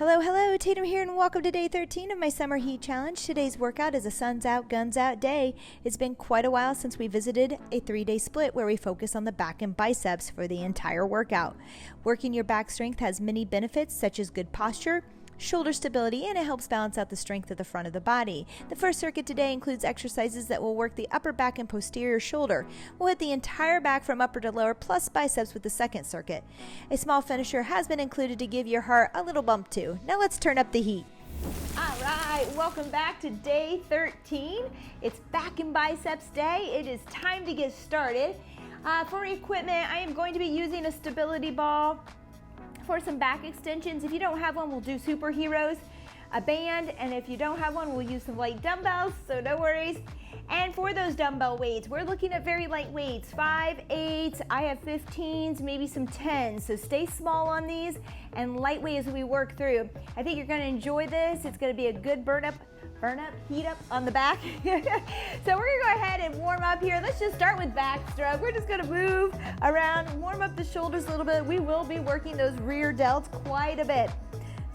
Hello, Tatum here, and welcome to day 13 of my Summer Heat Challenge. Today's workout is a sun's out, guns out day. It's been quite a while since we visited a 3-day split where we focus on the back and biceps for the entire workout. Working your back strength has many benefits such as good posture, shoulder stability, and it helps balance out the strength of the front of the body. The first circuit today includes exercises that will work the upper back and posterior shoulder. We'll hit the entire back from upper to lower plus biceps with the second circuit. A small finisher has been included to give your heart a little bump too. Now let's turn up the heat. All right, welcome back to day 13. It's back and biceps day. It is time to get started. For equipment, I am going to be using a stability ball. For some back extensions, if you don't have one, we'll do superheroes, a band, and if you don't have one, we'll use some light dumbbells, so no worries. And for those dumbbell weights, we're looking at very light weights, 5, 8, I have 15s, maybe some 10s, so stay small on these and lightweight as we work through. I think you're gonna enjoy this. It's gonna be a good heat up on the back. So we're gonna go ahead and warm up here. Let's just start with backstroke. We're just gonna move around, warm up the shoulders a little bit. We will be working those rear delts quite a bit.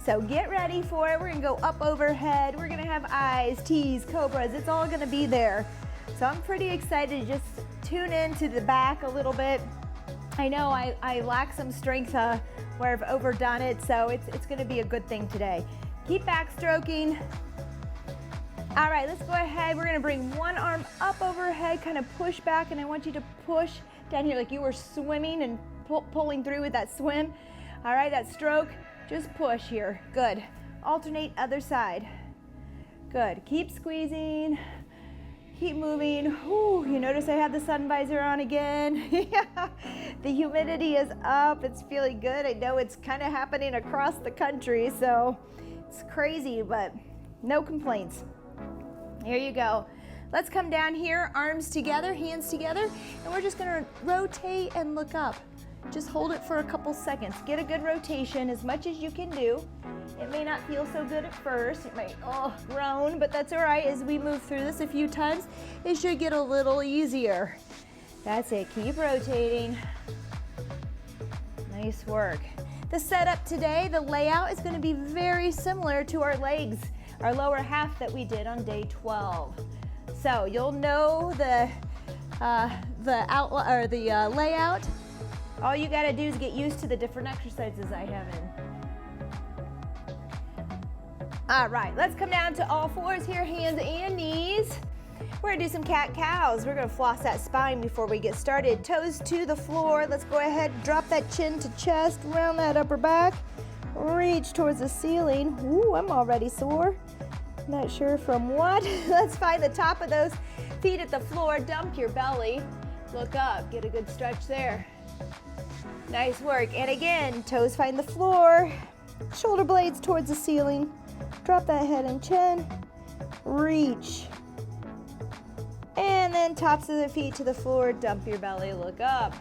So get ready for it. We're gonna go up overhead. We're gonna have eyes, T's, cobras. It's all gonna be there. So I'm pretty excited to just tune into the back a little bit. I know I lack some strength where I've overdone it, so it's gonna be a good thing today. Keep backstroking. All right, let's go ahead. We're gonna bring one arm up overhead, kind of push back, and I want you to push down here like you were swimming and pulling through with that swim. All right, that stroke, just push here. Good. Alternate other side. Good. Keep squeezing. Keep moving. Whew, you notice I have the sun visor on again. Yeah. The humidity is up. It's feeling good. I know it's kind of happening across the country, so it's crazy, but no complaints. Here you go. Let's come down here, arms together, hands together, and we're just gonna rotate and look up. Just hold it for a couple seconds. Get a good rotation, as much as you can do. It may not feel so good at first. It might groan, but that's all right. As we move through this a few times, it should get a little easier. That's it, keep rotating. Nice work. The setup today, the layout is gonna be very similar to our legs, our lower half that we did on day 12. So you'll know the layout. All you gotta do is get used to the different exercises I have in. All right, let's come down to all fours here, hands and knees. We're gonna do some cat-cows. We're gonna floss that spine before we get started. Toes to the floor. Let's go ahead, drop that chin to chest, round that upper back, reach towards the ceiling. Ooh, I'm already sore. Not sure from what. Let's find the top of those feet at the floor. Dump your belly. Look up, get a good stretch there. Nice work. And again, toes find the floor. Shoulder blades towards the ceiling. Drop that head and chin. Reach. And then tops of the feet to the floor. Dump your belly, look up.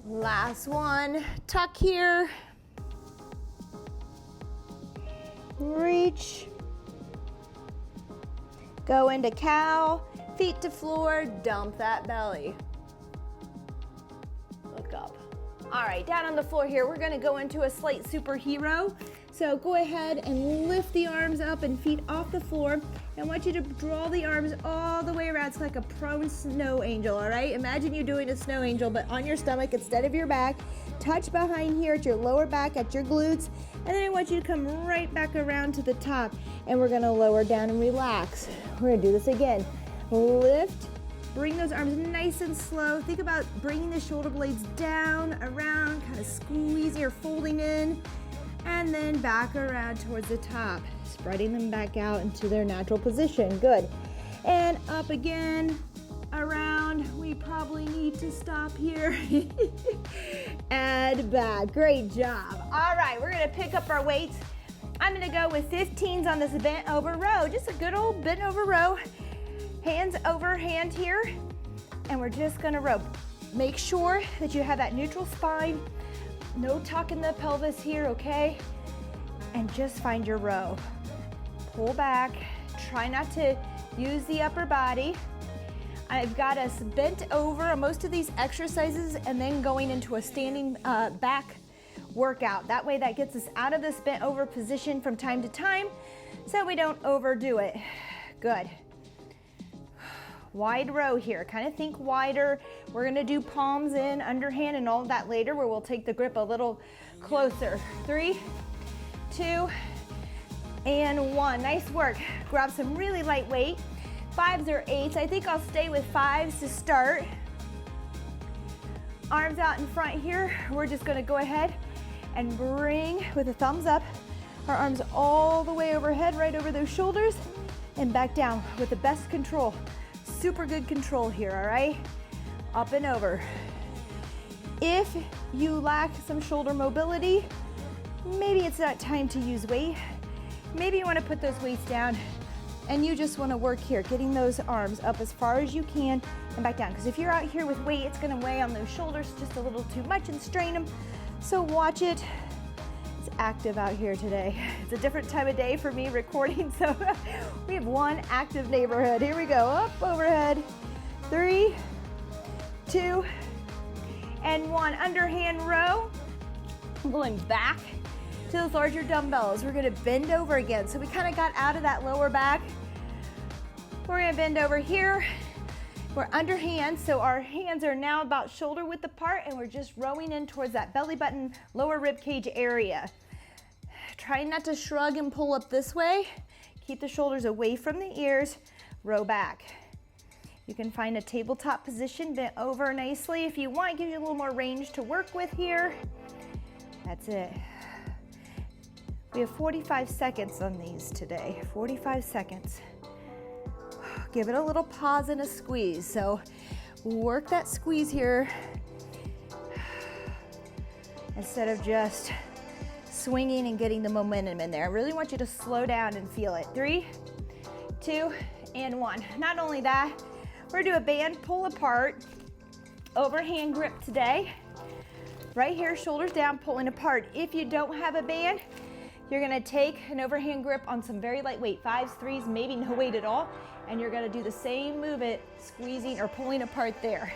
Last one. Tuck here. Reach. Go into cow. Feet to floor. Dump that belly. Look up. All right, down on the floor here, we're gonna go into a slight superhero. So go ahead and lift the arms up and feet off the floor. I want you to draw the arms all the way around. It's like a prone snow angel, all right? Imagine you doing a snow angel, but on your stomach instead of your back. Touch behind here at your lower back, at your glutes. And then I want you to come right back around to the top. And we're gonna lower down and relax. We're gonna do this again. Lift. Bring those arms nice and slow. Think about bringing the shoulder blades down, around, kind of squeezing or folding in, and then back around towards the top, spreading them back out into their natural position. Good. And up again, around. We probably need to stop here. And back. Great job. All right, we're gonna pick up our weights. I'm gonna go with 15s on this bent over row, just a good old bent over row. Hands over hand here, and we're just gonna row. Make sure that you have that neutral spine, no tuck in the pelvis here, okay? And just find your row. Pull back, try not to use the upper body. I've got us bent over on most of these exercises and then going into a standing back workout. That way that gets us out of this bent over position from time to time so we don't overdo it. Good. Wide row here, kind of think wider. We're gonna do palms in, underhand, and all of that later where we'll take the grip a little closer. 3, 2, and 1. Nice work. Grab some really light weight. 5s or 8s. I think I'll stay with 5s to start. Arms out in front here. We're just gonna go ahead and bring, with a thumbs up, our arms all the way overhead, right over those shoulders, and back down with the best control. Super good control here, all right? Up and over. If you lack some shoulder mobility, maybe it's not time to use weight. Maybe you wanna put those weights down and you just wanna work here, getting those arms up as far as you can and back down. Because if you're out here with weight, it's gonna weigh on those shoulders just a little too much and strain them. So watch it. It's active out here today. It's a different time of day for me recording, so we have one active neighborhood. Here we go, up, overhead. 3, 2, and 1. Underhand row. Going back to those larger dumbbells. We're gonna bend over again. So we kind of got out of that lower back. We're gonna bend over here. We're underhand, so our hands are now about shoulder width apart, and we're just rowing in towards that belly button, lower rib cage area. Try not to shrug and pull up this way. Keep the shoulders away from the ears, row back. You can find a tabletop position, bent over nicely if you want. Give you a little more range to work with here. That's it. We have 45 seconds on these today, 45 seconds. Give it a little pause and a squeeze. So work that squeeze here instead of just swinging and getting the momentum in there. I really want you to slow down and feel it. 3, 2, and 1. Not only that, we're gonna do a band pull apart, overhand grip today. Right here, shoulders down, pulling apart. If you don't have a band, you're gonna take an overhand grip on some very light weight, 5s, 3s, maybe no weight at all, and you're gonna do the same movement, squeezing or pulling apart there.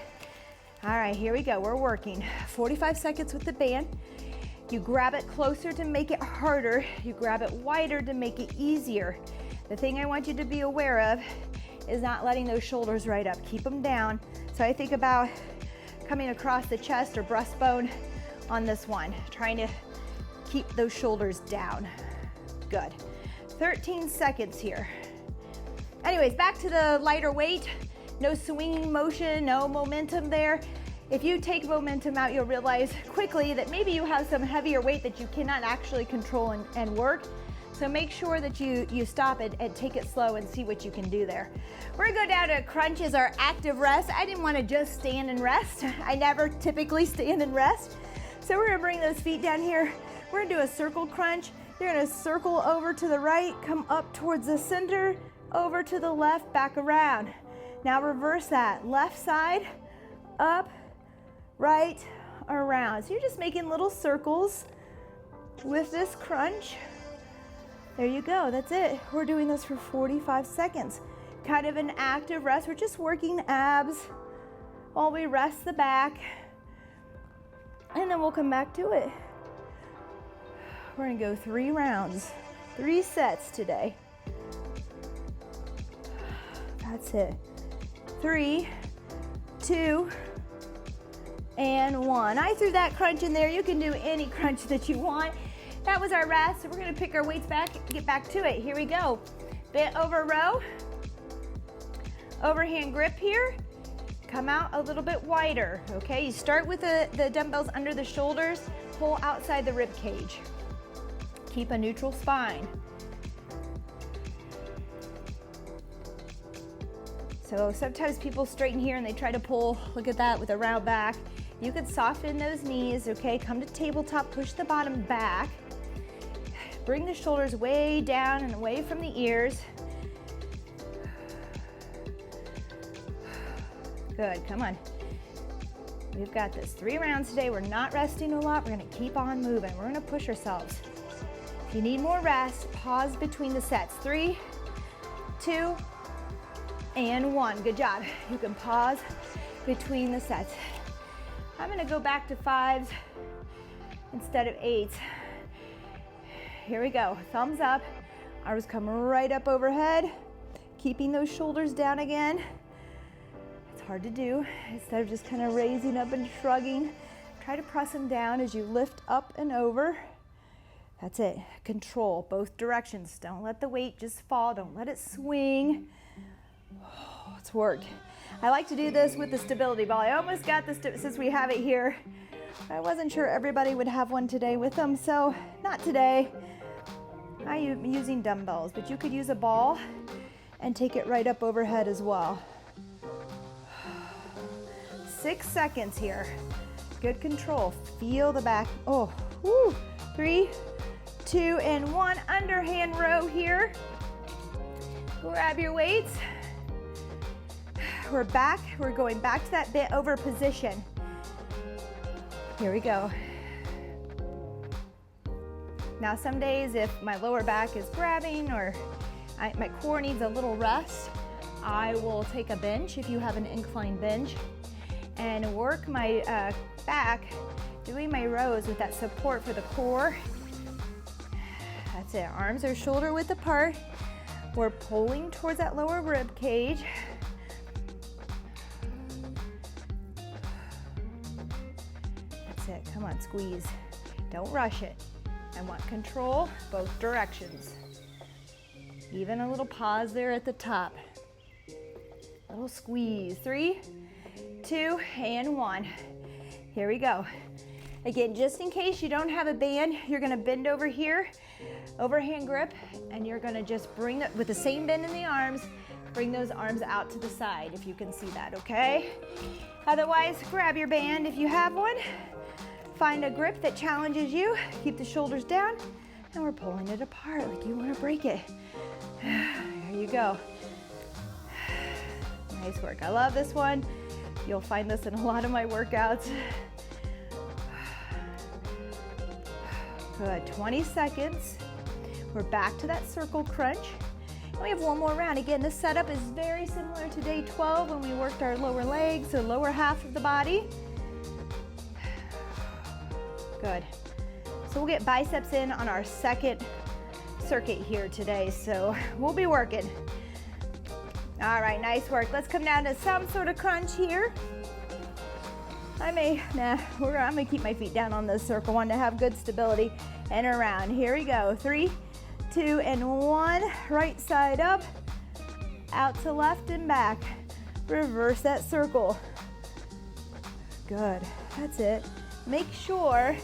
All right, here we go, we're working. 45 seconds with the band. You grab it closer to make it harder. You grab it wider to make it easier. The thing I want you to be aware of is not letting those shoulders right up. Keep them down. So I think about coming across the chest or breastbone on this one, trying to keep those shoulders down. Good. 13 seconds here. Anyways, back to the lighter weight. No swinging motion, no momentum there. If you take momentum out, you'll realize quickly that maybe you have some heavier weight that you cannot actually control and work. So make sure that you stop it and take it slow and see what you can do there. We're gonna go down to crunch as our active rest. I didn't wanna just stand and rest. I never typically stand and rest. So we're gonna bring those feet down here. We're gonna do a circle crunch. You're gonna circle over to the right, come up towards the center, over to the left, back around. Now reverse that. Left side, up, right, around. So you're just making little circles with this crunch. There you go, that's it. We're doing this for 45 seconds. Kind of an active rest. We're just working abs while we rest the back. And then we'll come back to it. We're gonna go 3 rounds, 3 sets today. That's it. 3, 2, and 1. I threw that crunch in there. You can do any crunch that you want. That was our rest. So we're gonna pick our weights back, get back to it. Here we go. Bent over row. Overhand grip here. Come out a little bit wider, okay? You start with the dumbbells under the shoulders, pull outside the rib cage. Keep a neutral spine. So sometimes people straighten here and they try to pull, look at that, with a round back. You can soften those knees, okay? Come to tabletop, push the bottom back. Bring the shoulders way down and away from the ears. Good, come on. We've got this. 3 rounds today. We're not resting a lot. We're gonna keep on moving. We're gonna push ourselves. If you need more rest, pause between the sets. 3, 2, and 1. Good job. You can pause between the sets. I'm gonna go back to 5s. instead of 8. Here we go, thumbs up, arms come right up overhead, keeping those shoulders down again. It's hard to do. Instead of just kind of raising up and shrugging, try to press them down as you lift up and over. That's it. Control both directions. Don't let the weight just fall. Don't let it swing. Oh, it's worked. I like to do this with the stability ball. I almost got this since we have it here. I wasn't sure everybody would have one today with them, so not today. I am using dumbbells, but you could use a ball and take it right up overhead as well. 6 seconds here. Good control. Feel the back. Oh, woo. 3, 2, and 1. Underhand row here. Grab your weights. We're back. We're going back to that bent over position. Here we go. Now some days if my lower back is grabbing or my core needs a little rest, I will take a bench if you have an inclined bench and work my back doing my rows with that support for the core. That's it. Arms are shoulder width apart. We're pulling towards that lower rib cage. That's it. Come on, squeeze. Don't rush it. I want control both directions. Even a little pause there at the top. Little squeeze. 3, 2, and 1. Here we go. Again, just in case you don't have a band, you're gonna bend over here, overhand grip, and you're gonna just bring it with the same bend in the arms, bring those arms out to the side if you can see that, okay? Otherwise, grab your band if you have one. Find a grip that challenges you. Keep the shoulders down, and we're pulling it apart like you want to break it. There you go. Nice work. I love this one. You'll find this in a lot of my workouts. Good. 20 seconds. We're back to that circle crunch. And we have one more round. Again, this setup is very similar to day 12 when we worked our lower legs, the lower half of the body. Good. So we'll get biceps in on our second circuit here today, so we'll be working. All right, nice work. Let's come down to some sort of crunch here. I'm gonna keep my feet down on this circle one to have good stability and around. Here we go. 3, 2, and 1. Right side up, out to left and back. Reverse that circle. Good. That's it. Make sure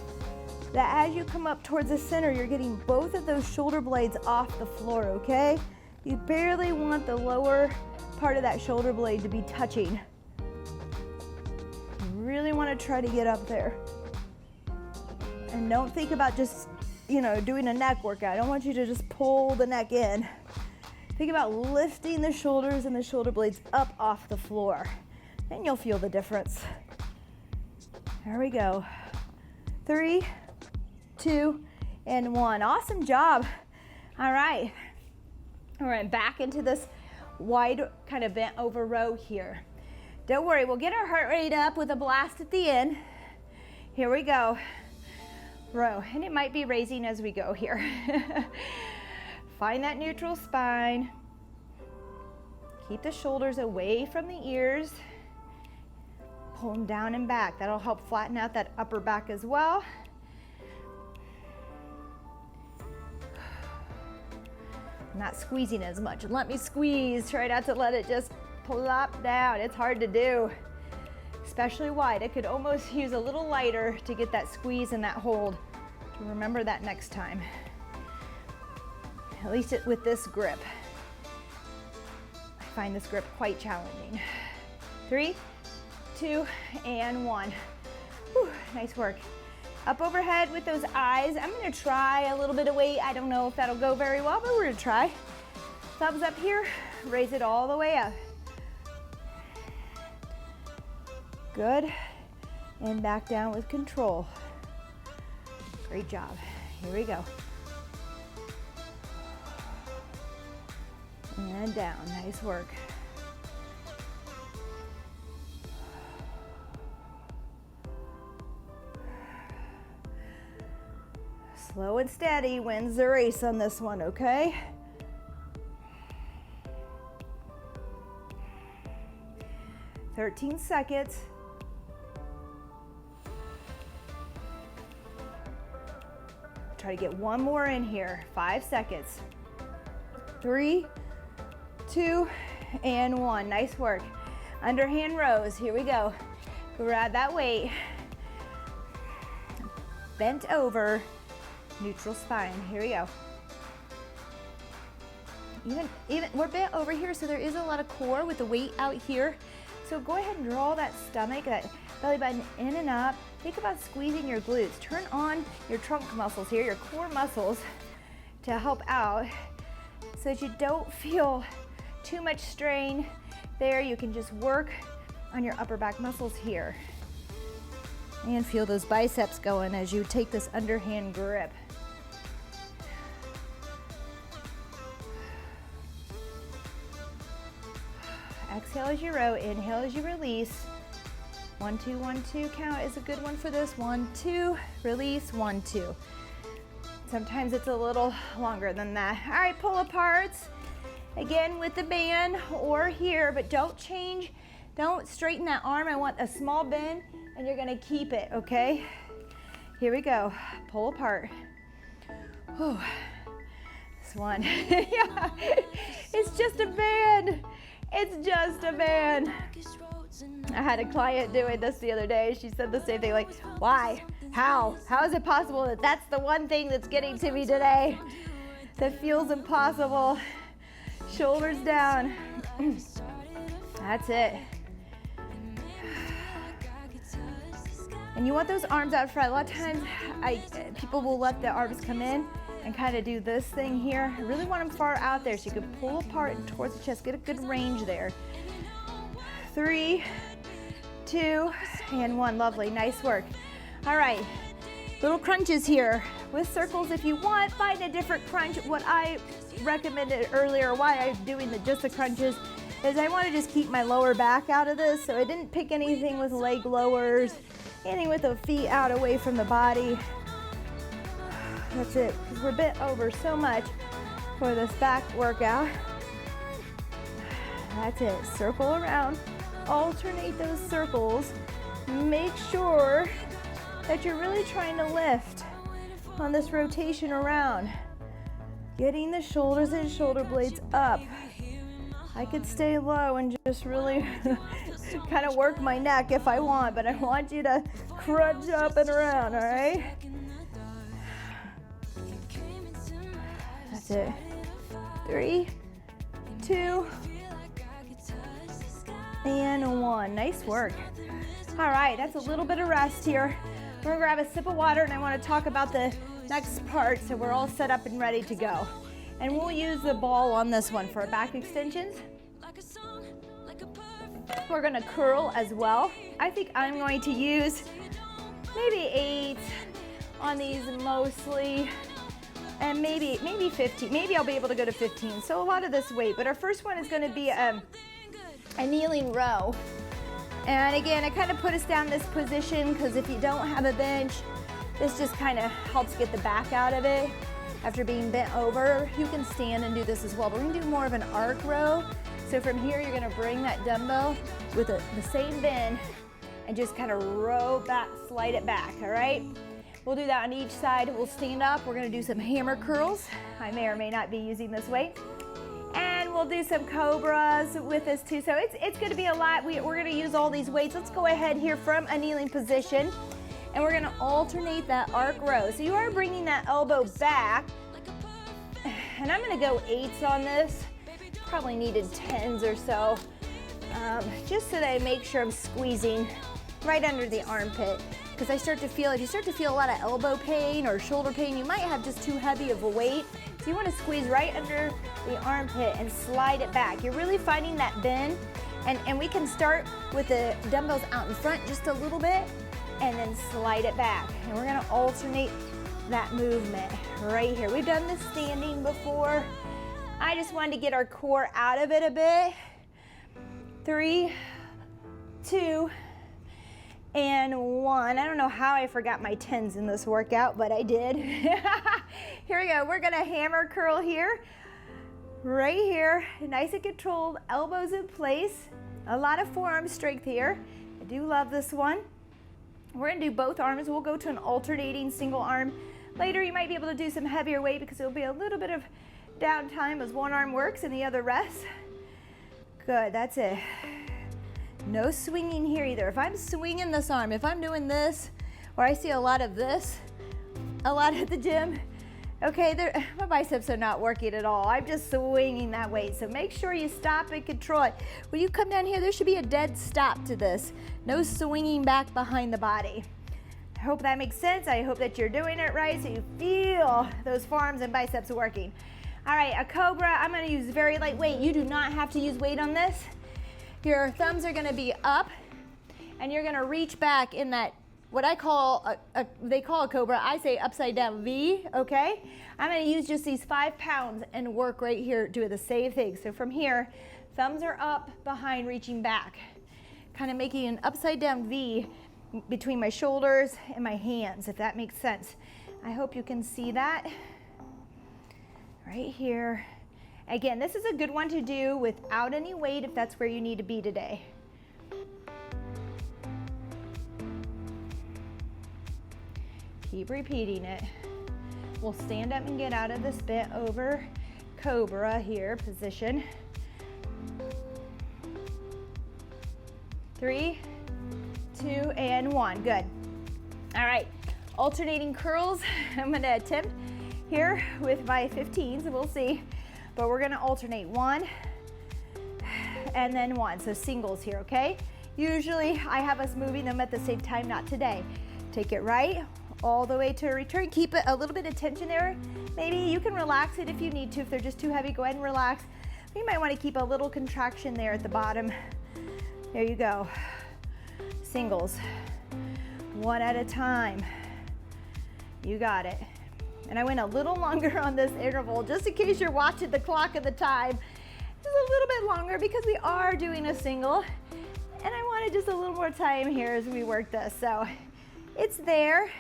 that as you come up towards the center, you're getting both of those shoulder blades off the floor, okay? You barely want the lower part of that shoulder blade to be touching. You really want to try to get up there. And don't think about just, doing a neck workout. I don't want you to just pull the neck in. Think about lifting the shoulders and the shoulder blades up off the floor. And you'll feel the difference. There we go. 3, 2, and 1. Awesome job. All right. We're back into this wide kind of bent over row here. Don't worry, we'll get our heart rate up with a blast at the end. Here we go. Row, and it might be raising as we go here. Find that neutral spine. Keep the shoulders away from the ears. Pull them down and back. That'll help flatten out that upper back as well. Not squeezing as much. Let me squeeze. Try not to let it just plop down. It's hard to do, especially wide. I could almost use a little lighter to get that squeeze and that hold. So remember that next time. At least with this grip. I find this grip quite challenging. 3, 2, and 1. Whew, nice work. Up overhead with those eyes. I'm gonna try a little bit of weight. I don't know if that'll go very well, but we're gonna try. Thumbs up here, raise it all the way up. Good, and back down with control. Great job. Here we go. And down, nice work. Slow and steady wins the race on this one, okay? "13 seconds. Try to get one more in here. 5 seconds. 3, 2, and 1. Nice work. Underhand rows. Here we go. Grab that weight. Bent over. Neutral spine. Here we go. Even we're bent over here, so there is a lot of core with the weight out here. So go ahead and draw that stomach, that belly button in and up. Think about squeezing your glutes. Turn on your trunk muscles here, your core muscles, to help out so that you don't feel too much strain there. You can just work on your upper back muscles here. And feel those biceps going as you take this underhand grip. Exhale as you row, inhale as you release. 1, 2, 1, 2 count is a good one for this. 1, 2, release, 1, 2. Sometimes it's a little longer than that. All right, pull aparts. Again with the band or here, but don't change. Don't straighten that arm. I want a small bend and you're gonna keep it, okay? Here we go, pull apart. Whew. This one, yeah, it's just a band. It's just a band. I had a client doing this the other day. She said the same thing, like, why? How is it possible that that's the one thing that's getting to me today that feels impossible? Shoulders down. That's it. And you want those arms out front. A lot of times people will let the arms come in and kind of do this thing here. I really want them far out there so you can pull apart and towards the chest. Get a good range there. 3, 2, and 1. Lovely, nice work. All right, little crunches here with circles if you want. Find a different crunch. What I recommended earlier, why I'm doing just the crunches, is I want to just keep my lower back out of this. So I didn't pick anything with leg lowers, anything with the feet out away from the body. That's it, because we're bent over so much for this back workout. That's it, circle around, alternate those circles. Make sure that you're really trying to lift on this rotation around. Getting the shoulders and shoulder blades up. I could stay low and just really kind of work my neck if I want, but I want you to crunch up and around, all right? That's it. 3, 2, and 1. Nice work. All right, that's a little bit of rest here. We're gonna grab a sip of water and I wanna talk about the next part so we're all set up and ready to go. And we'll use the ball on this one for back extensions. We're gonna curl as well. I think I'm going to use maybe 8 on these mostly, and maybe 15. Maybe I'll be able to go to 15. So a lot of this weight, but our first one is gonna be a kneeling row. And again, I kind of put us down this position because if you don't have a bench, this just kind of helps get the back out of it. After being bent over, you can stand and do this as well, but we're gonna do more of an arc row. So from here, you're gonna bring that dumbbell with the same bend and just kind of row back, slide it back, all right? We'll do that on each side. We'll stand up. We're gonna do some hammer curls. I may or may not be using this weight. And we'll do some cobras with this too. So it's gonna be a lot. We're gonna use all these weights. Let's go ahead here from a kneeling position. And we're gonna alternate that arc row. So you are bringing that elbow back. And I'm gonna go 8s on this. Probably needed 10s or so. Just so that I make sure I'm squeezing right under the armpit. Because if you start to feel a lot of elbow pain or shoulder pain, you might have just too heavy of a weight. So you wanna squeeze right under the armpit and slide it back. You're really finding that bend. And we can start with the dumbbells out in front just a little bit and then slide it back. And we're gonna alternate that movement right here. We've done this standing before. I just wanted to get our core out of it a bit. 3, 2, and 1. I don't know how I forgot my 10s in this workout, but I did. Here we go. We're gonna hammer curl here, right here, nice and controlled, elbows in place. A lot of forearm strength here. I do love this one. We're gonna do both arms. We'll go to an alternating single arm. Later, you might be able to do some heavier weight because there'll be a little bit of downtime as one arm works and the other rests. Good, that's it. No swinging here either. If I'm swinging this arm, if I'm doing this, or I see a lot of this, a lot at the gym, okay, my biceps are not working at all. I'm just swinging that weight. So make sure you stop and control it. When you come down here, there should be a dead stop to this. No swinging back behind the body. I hope that makes sense. I hope that you're doing it right so you feel those forearms and biceps working. All right, a cobra, I'm gonna use very light weight. You do not have to use weight on this. Your thumbs are gonna be up and you're gonna reach back in that, what I call, they call a cobra, I say upside down V, okay? I'm gonna use just these 5 pounds and work right here, do the same thing. So from here, thumbs are up, behind, reaching back. Kind of making an upside down V between my shoulders and my hands, if that makes sense. I hope you can see that. Right here. Again, this is a good one to do without any weight if that's where you need to be today. Keep repeating it. We'll stand up and get out of this bent over cobra here position. 3, 2, and 1. Good. All right, alternating curls. I'm gonna attempt here with my 15s, we'll see. But we're gonna alternate 1 and then 1, so singles here, okay? Usually I have us moving them at the same time, not today. Take it right, all the way to a return. Keep it a little bit of tension there. Maybe you can relax it if you need to. If they're just too heavy, go ahead and relax. You might wanna keep a little contraction there at the bottom. There you go. Singles, 1 at a time. You got it. And I went a little longer on this interval, just in case you're watching the clock at the time. Just a little bit longer because we are doing a single. And I wanted just a little more time here as we work this. So it's there.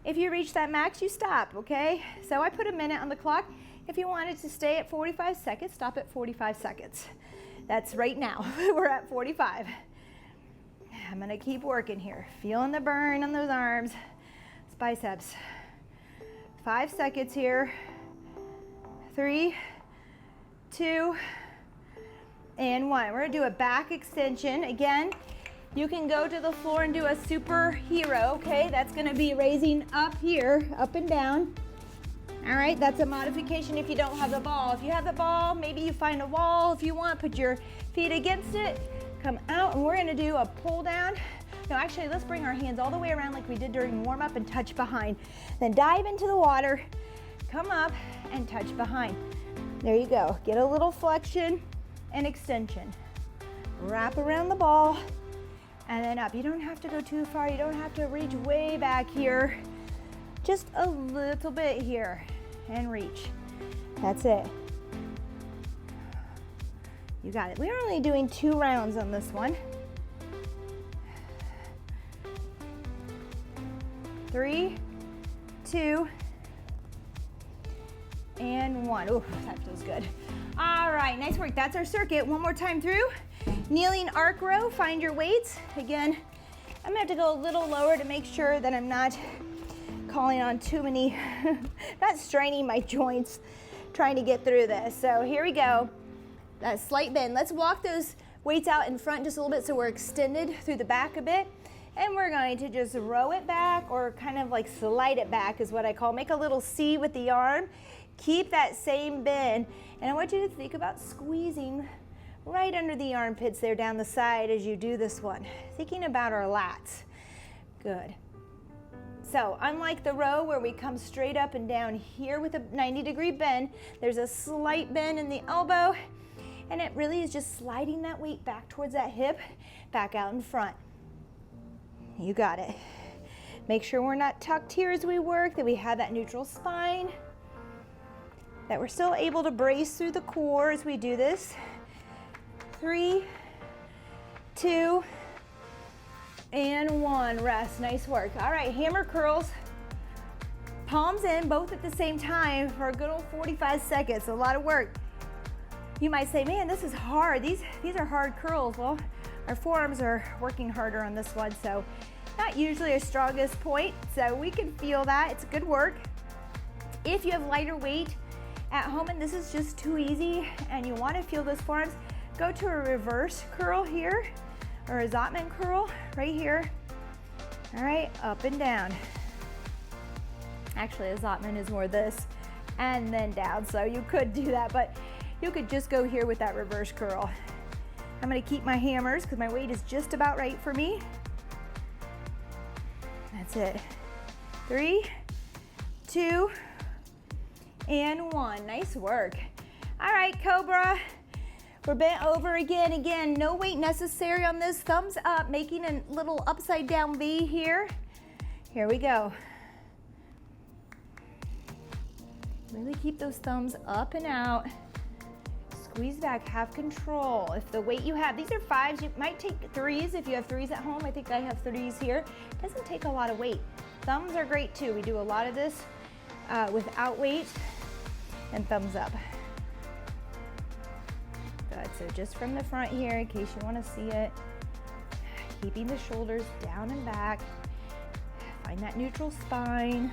If you reach that max, you stop, okay? So I put a minute on the clock. If you wanted to stay at 45 seconds, stop at 45 seconds. That's right now. We're at 45. I'm gonna keep working here. Feeling the burn on those arms. It's biceps. 5 seconds here. 3, 2, and 1. We're gonna do a back extension. Again, you can go to the floor and do a superhero, okay? That's gonna be raising up here, up and down. All right, that's a modification if you don't have the ball. If you have the ball, maybe you find a wall. If you want, put your feet against it, come out, and we're gonna do a pull down. No, actually, let's bring our hands all the way around like we did during warm up and touch behind. Then dive into the water, come up and touch behind. There you go. Get a little flexion and extension. Wrap around the ball and then up. You don't have to go too far. You don't have to reach way back here. Just a little bit here and reach. That's it. You got it. We're only doing 2 rounds on this one. 3, 2, and 1. Ooh, that feels good. All right, nice work. That's our circuit. One more time through. Kneeling arc row, find your weights. Again, I'm gonna have to go a little lower to make sure that I'm not calling on too many, not straining my joints trying to get through this. So here we go. That slight bend. Let's walk those weights out in front just a little bit so we're extended through the back a bit. And we're going to just row it back or kind of like slide it back is what I call. Make a little C with the arm. Keep that same bend. And I want you to think about squeezing right under the armpits there down the side as you do this one. Thinking about our lats. Good. So unlike the row where we come straight up and down here with a 90-degree bend, there's a slight bend in the elbow. And it really is just sliding that weight back towards that hip, back out in front. You got it. Make sure we're not tucked here as we work, that we have that neutral spine, that we're still able to brace through the core as we do this. 3, 2, and 1, rest, nice work. All right, hammer curls, palms in, both at the same time for a good old 45 seconds, a lot of work. You might say, man, this is hard, these are hard curls. Well, our forearms are working harder on this one, so not usually our strongest point, so we can feel that, it's good work. If you have lighter weight at home and this is just too easy and you want to feel those forearms, go to a reverse curl here, or a Zotman curl right here. All right, up and down. Actually, a Zotman is more this and then down, so you could do that, but you could just go here with that reverse curl. I'm gonna keep my hammers because my weight is just about right for me. That's it. 3, 2, and 1. Nice work. All right, Cobra. We're bent over again. Again, no weight necessary on this. Thumbs up, making a little upside down V here. Here we go. Really keep those thumbs up and out. Squeeze back, have control. If the weight you have, these are 5s, you might take 3s if you have 3s at home. I think I have 3s here. It doesn't take a lot of weight. Thumbs are great too. We do a lot of this without weight, and thumbs up. Good, so just from the front here, in case you want to see it, keeping the shoulders down and back. Find that neutral spine.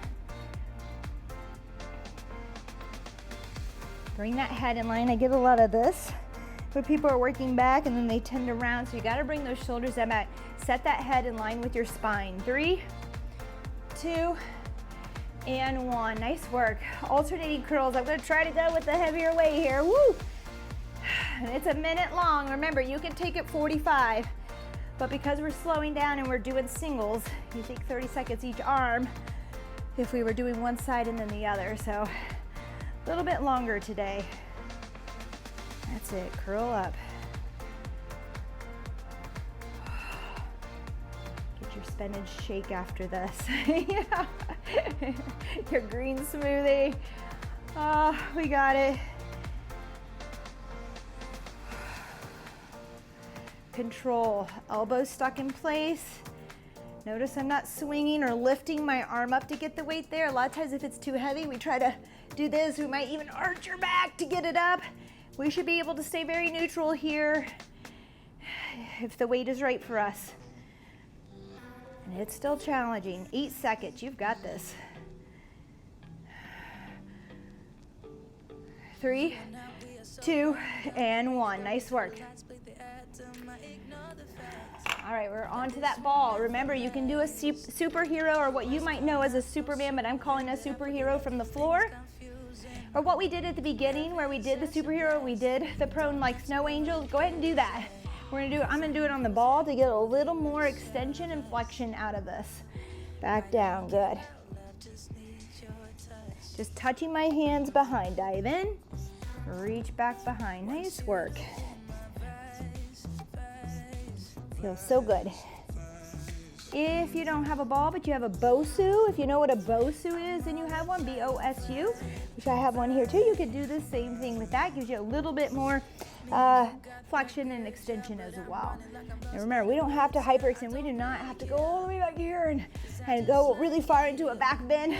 Bring that head in line. I get a lot of this where people are working back and then they tend to round, so you got to bring those shoulders down back. Set that head in line with your spine. 3, 2, and 1. Nice work. Alternating curls. I'm going to try to go with the heavier weight here. Woo! And it's a minute long. Remember, you can take it 45, but because we're slowing down and we're doing singles, you take 30 seconds each arm if we were doing one side and then the other. So a little bit longer today. That's it, curl up. Get your spinach shake after this. Yeah. Your green smoothie. Oh, we got it. Control, elbows stuck in place. Notice I'm not swinging or lifting my arm up to get the weight there. A lot of times if it's too heavy, we try to do this. We might even arch your back to get it up. We should be able to stay very neutral here if the weight is right for us. And it's still challenging. 8 seconds, you've got this. 3, 2, and 1. Nice work. All right, we're on to that ball. Remember, you can do a superhero, or what you might know as a Superman, but I'm calling a superhero from the floor. Or what we did at the beginning where we did the superhero, we did the prone like snow angels. Go ahead and do that. I'm gonna do it on the ball to get a little more extension and flexion out of this. Back down, good. Just touching my hands behind, dive in, reach back behind. Nice work. Feels so good. If you don't have a ball, but you have a BOSU, if you know what a BOSU is and you have one, B-O-S-U, which I have one here too, you could do the same thing with that. Gives you a little bit more flexion and extension as well. And remember, we don't have to hyperextend. We do not have to go all the way back here and go really far into a back bend.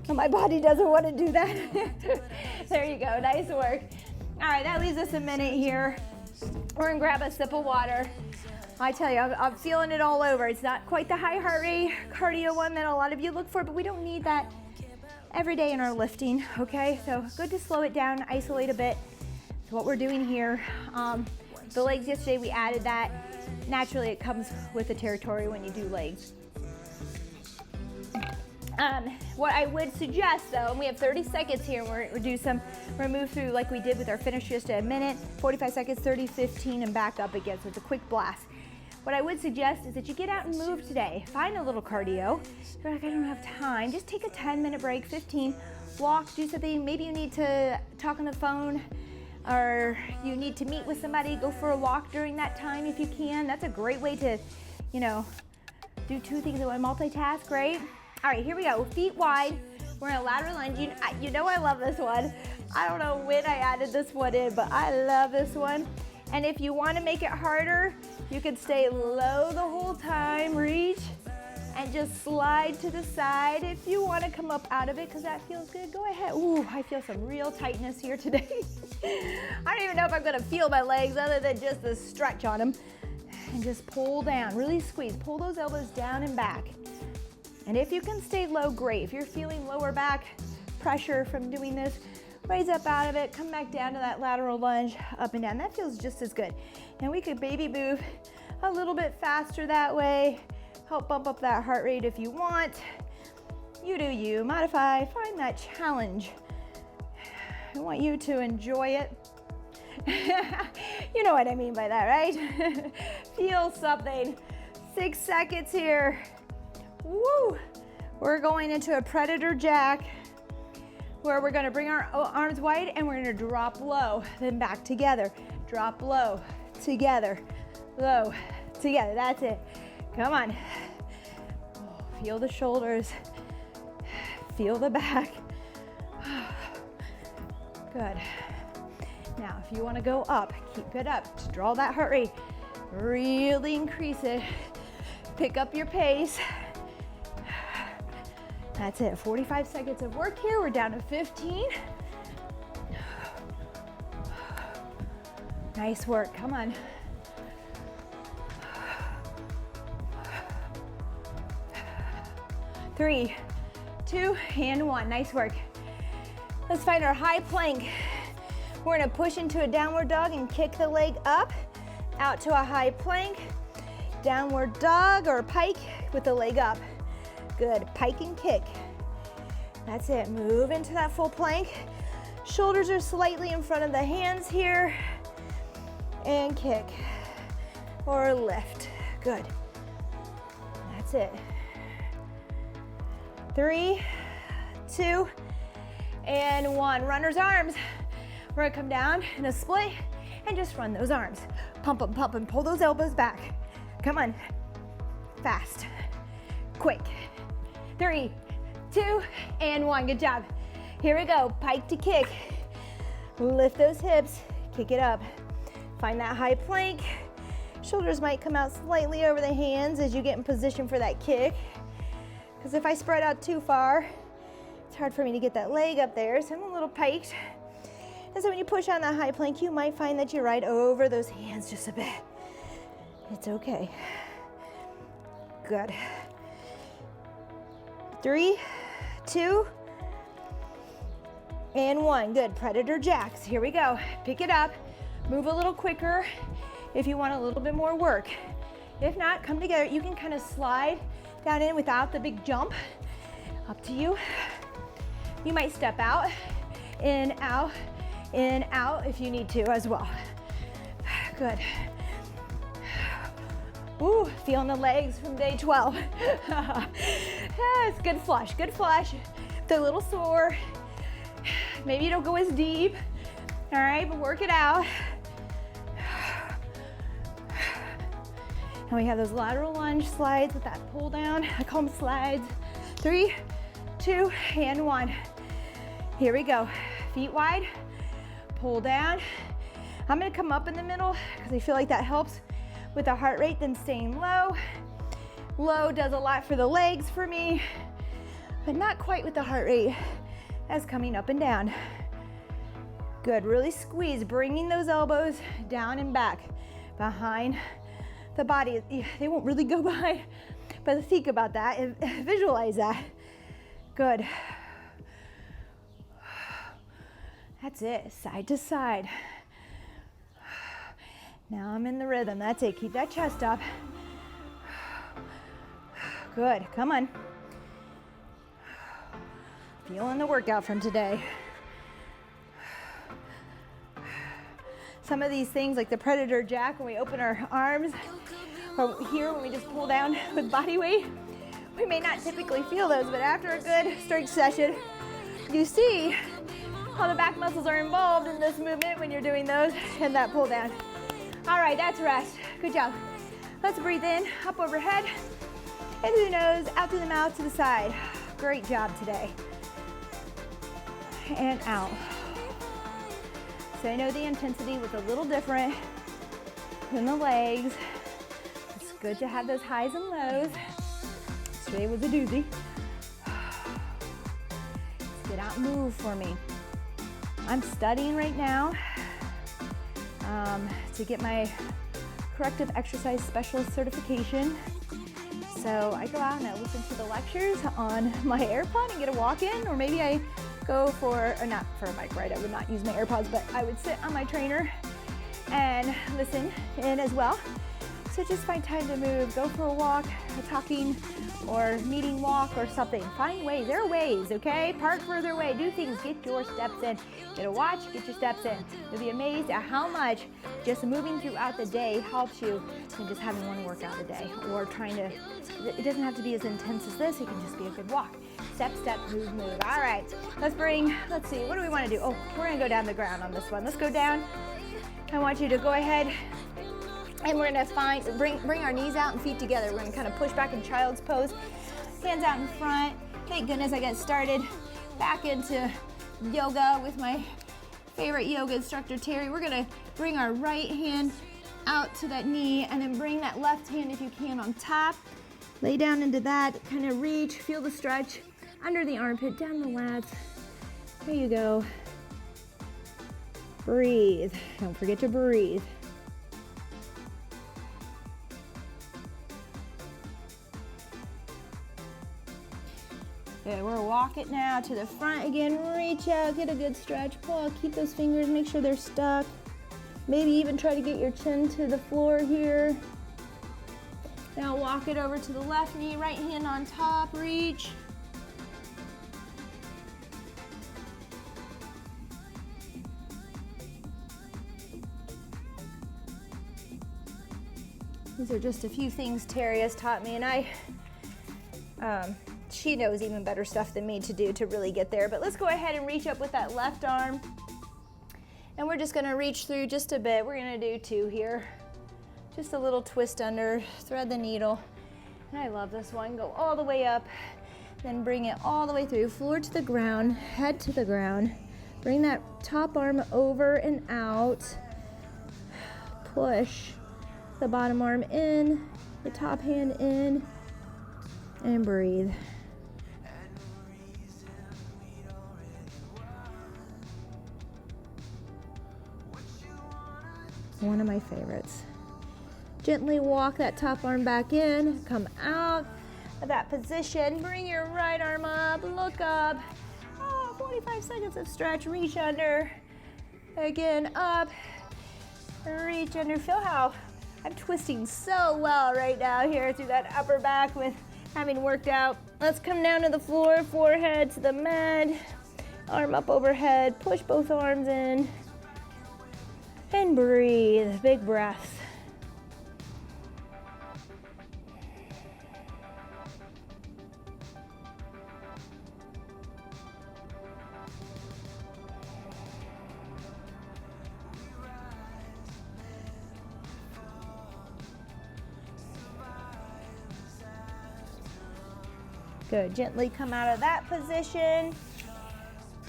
My body doesn't want to do that. There you go, nice work. All right, that leaves us a minute here. We're gonna grab a sip of water. I tell you, I'm feeling it all over. It's not quite the high heart rate cardio one that a lot of you look for, but we don't need that every day in our lifting, okay? So good to slow it down, isolate a bit. So what we're doing here, the legs yesterday, we added that. Naturally, it comes with the territory when you do legs. What I would suggest though, and we have 30 seconds here, we're gonna move through like we did with our finish just a minute, 45 seconds, 30, 15, and back up again, so it's a quick blast. What I would suggest is that you get out and move today. Find a little cardio. If you're like, I don't have time, just take a 10-minute break, 15, walk, do something. Maybe you need to talk on the phone, or you need to meet with somebody, go for a walk during that time if you can. That's a great way to, do two things at one, multitask, right? All right, here we go, feet wide. We're in a lateral lunge. You know I love this one. I don't know when I added this one in, but I love this one. And if you want to make it harder, You can stay low the whole time, reach, and just slide to the side. If you want to come up out of it because that feels good, go ahead. Ooh, I feel some real tightness here today. I don't even know if I'm gonna feel my legs other than just the stretch on them. And just pull down, really squeeze. Pull those elbows down and back. And if you can stay low, great. If you're feeling lower back pressure from doing this, raise up out of it, come back down to that lateral lunge, up and down. That feels just as good. And we could baby move a little bit faster that way. Help bump up that heart rate if you want. You do you. Modify, find that challenge. I want you to enjoy it. You know what I mean by that, right? Feel something. 6 seconds here. Woo! We're going into a predator jack where we're gonna bring our arms wide and we're gonna drop low, then back together. Drop low, together, low, together. That's it. Come on. Oh, feel the shoulders. Feel the back. Good. Now, if you want to go up, keep it up. Just draw that heart rate. Really increase it. Pick up your pace. That's it. 45 seconds of work here. We're down to 15. Nice work. Come on. 3, 2, and 1. Nice work. Let's find our high plank. We're gonna push into a downward dog and kick the leg up, out to a high plank, downward dog or pike with the leg up. Good, pike and kick. That's it, move into that full plank. Shoulders are slightly in front of the hands here. And kick or lift, good. That's it. 3, 2, and 1. Runner's arms. We're gonna come down in a split and just run those arms. Pump them, pull those elbows back. Come on, fast, quick. 3, 2, and 1, good job. Here we go, pike to kick. Lift those hips, kick it up. Find that high plank. Shoulders might come out slightly over the hands as you get in position for that kick. Because if I spread out too far, it's hard for me to get that leg up there, so I'm a little piked. And so when you push on that high plank, you might find that you ride over those hands just a bit. It's okay. Good. 3, 2, and 1. Good, predator jacks. Here we go. Pick it up, move a little quicker if you want a little bit more work. If not, come together. You can kind of slide down in without the big jump. Up to you. You might step out, in, out if you need to as well. Good. Ooh, feeling the legs from day 12. Yes, good flush, good flush. They're a little sore. Maybe you don't go as deep. All right, but work it out. And we have those lateral lunge slides with that pull down. I call them slides. 3, 2, and 1. Here we go. Feet wide, pull down. I'm gonna come up in the middle because I feel like that helps with the heart rate than staying low. Low does a lot for the legs for me, but not quite with the heart rate as coming up and down. Good, really squeeze, bringing those elbows down and back behind the body. They won't really go by, but think about that and visualize that. Good. That's it, side to side. Now I'm in the rhythm, that's it, keep that chest up. Good, come on. Feeling the workout from today. Some of these things like the predator jack when we open our arms, or here when we just pull down with body weight, we may not typically feel those, but after a good strength session, you see how the back muscles are involved in this movement when you're doing those and that pull down. All right, that's rest. Good job. Let's breathe in, up overhead, in through the nose, out through the mouth to the side. Great job today. And out. So I know the intensity was a little different than the legs. good to have those highs and lows. Today was a doozy. Let's get out and move for me. I'm studying right now to get my corrective exercise specialist certification. So I go out and I listen to the lectures on my AirPod and get a walk in, or maybe I go for, or not for a bike ride, I would not use my AirPods, but I would sit on my trainer and listen in as well. So just find time to move, go for a walk, a talking or meeting walk or something. Find ways, there are ways, okay? Park further away, do things, get your steps in. Get a watch, get your steps in. You'll be amazed at how much just moving throughout the day helps you than just having one workout a day, or trying to, it doesn't have to be as intense as this, it can just be a good walk. Step, step, move, move. All right, let's see, what do we want to do? Oh, we're gonna go down the ground on this one. Let's go down. I want you to go ahead and we're gonna bring our knees out and feet together. We're gonna kind of push back in child's pose, hands out in front. Thank goodness I got started back into yoga with my favorite yoga instructor, Terry. We're gonna bring our right hand out to that knee and then bring that left hand, if you can, on top. Lay down into that, kind of reach, feel the stretch under the armpit, down the lats. There you go. Breathe, don't forget to breathe. Good, we're walking now to the front again. Reach out, get a good stretch, pull, keep those fingers, make sure they're stuck. Maybe even try to get your chin to the floor here. Now walk it over to the left knee, right hand on top, reach. These are just a few things Terry has taught me, and she knows even better stuff than me to do to really get there. But let's go ahead and reach up with that left arm. And we're just gonna reach through just a bit. We're gonna do 2 here. Just a little twist under, thread the needle. And I love this one. Go all the way up, then bring it all the way through, floor to the ground, head to the ground. Bring that top arm over and out. Push the bottom arm in, the top hand in, and breathe. One of my favorites. Gently walk that top arm back in, come out of that position, bring your right arm up, look up. 45 seconds of stretch, reach under. Again, up, reach under. Feel how I'm twisting so well right now here through that upper back with having worked out. Let's come down to the floor, forehead to the mat, arm up overhead, push both arms in, and breathe, big breaths. Good, gently come out of that position.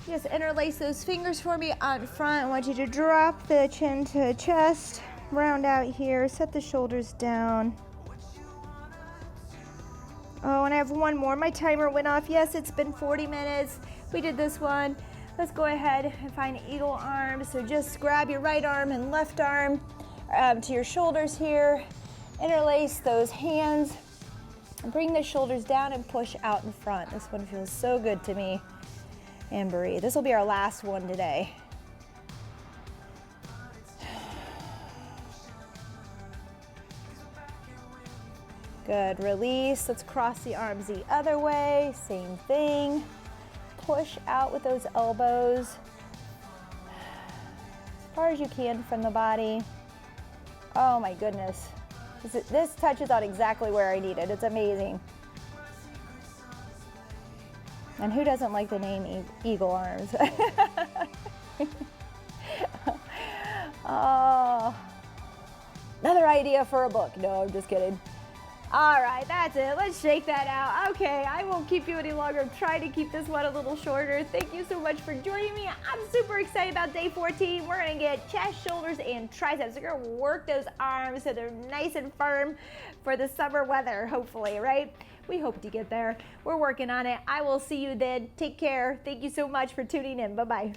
Just interlace those fingers for me on front. I want you to drop the chin to chest, round out here, set the shoulders down. Oh, and I have one more. My timer went off. Yes, it's been 40 minutes. We did this one. Let's go ahead and find eagle arm. So just grab your right arm and left arm to your shoulders here. Interlace those hands. And bring the shoulders down and push out in front. This one feels so good to me. And breathe. This will be our last one today. Good, release. Let's cross the arms the other way. Same thing. Push out with those elbows as far as you can from the body. Oh my goodness. This touches on exactly where I need it. It's amazing. And who doesn't like the name Eagle Arms? Oh, another idea for a book. No, I'm just kidding. All right, that's it. Let's shake that out. Okay, I won't keep you any longer. I'm trying to keep this one a little shorter. Thank you so much for joining me. I'm super excited about day 14. We're gonna get chest, shoulders, and triceps. We're gonna work those arms so they're nice and firm for the summer weather, hopefully, right? We hope to get there. We're working on it. I will see you then. Take care. Thank you so much for tuning in. Bye-bye.